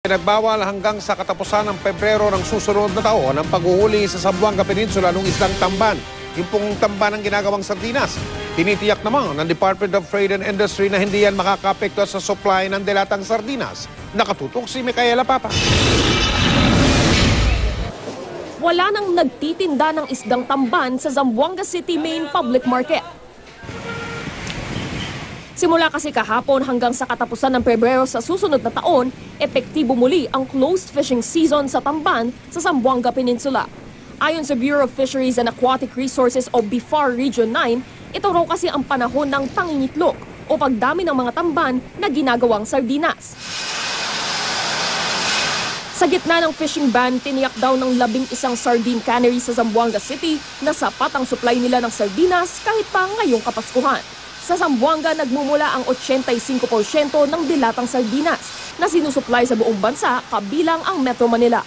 Nagbawal hanggang sa katapusan ng Pebrero ng susunod na taon ang paghuhuli sa Zamboanga Peninsula ng isdang tamban. Yung pong tamban ng ginagawang sardinas. Tinitiyak naman ng Department of Trade and Industry na hindi yan makakapekto sa supply ng delatang sardinas. Nakatutok si Micaela Papa. Wala nang nagtitinda ng isdang tamban sa Zamboanga City Main Public Market. Simula kasi kahapon hanggang sa katapusan ng Pebrero sa susunod na taon, epektibo muli ang closed fishing season sa tamban sa Zamboanga Peninsula. Ayon sa Bureau of Fisheries and Aquatic Resources o BIFAR Region 9, ito raw kasi ang panahon ng pangingitlog o pagdami ng mga tamban na ginagawang sardinas. Sa gitna ng fishing ban, tiniyak daw ng 11 sardine cannery sa Zamboanga City na sapat ang supply nila ng sardinas kahit pa ngayong Kapaskuhan. Sa Zamboanga, nagmumula ang 85% ng dilatang sardinas na sinusupply sa buong bansa kabilang ang Metro Manila.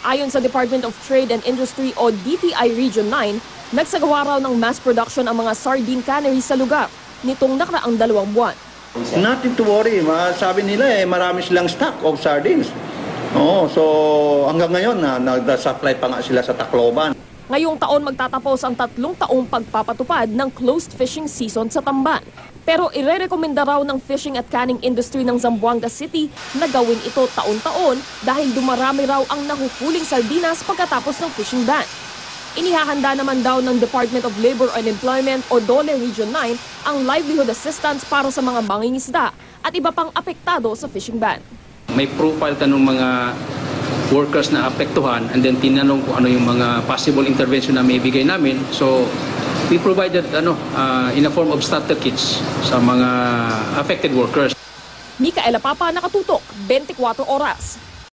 Ayon sa Department of Trade and Industry o DTI Region 9, nagsagawa raw ng mass production ang mga sardine canneries sa lugar nitong nakaraang 2 buwan. Nothing to worry. Sabi nila marami silang stock of sardines. So hanggang ngayon nag-supply pa nga sila sa Tacloban. Ngayong taon magtatapos ang 3 taong pagpapatupad ng closed fishing season sa tamban. Pero irerekomenda raw ng fishing at canning industry ng Zamboanga City na gawin ito taon-taon dahil dumarami raw ang nahuhuling sardinas pagkatapos ng fishing ban. Inihahanda naman daw ng Department of Labor and Employment o DOLE Region 9 ang livelihood assistance para sa mga mangingisda at iba pang apektado sa fishing ban. May profile ka ng mga workers na apektuhan and then tinanong kung ano yung mga possible intervention na may bigay namin. So we provided in a form of starter kits sa mga affected workers. Micaela Papa, nakatutok, 24 oras.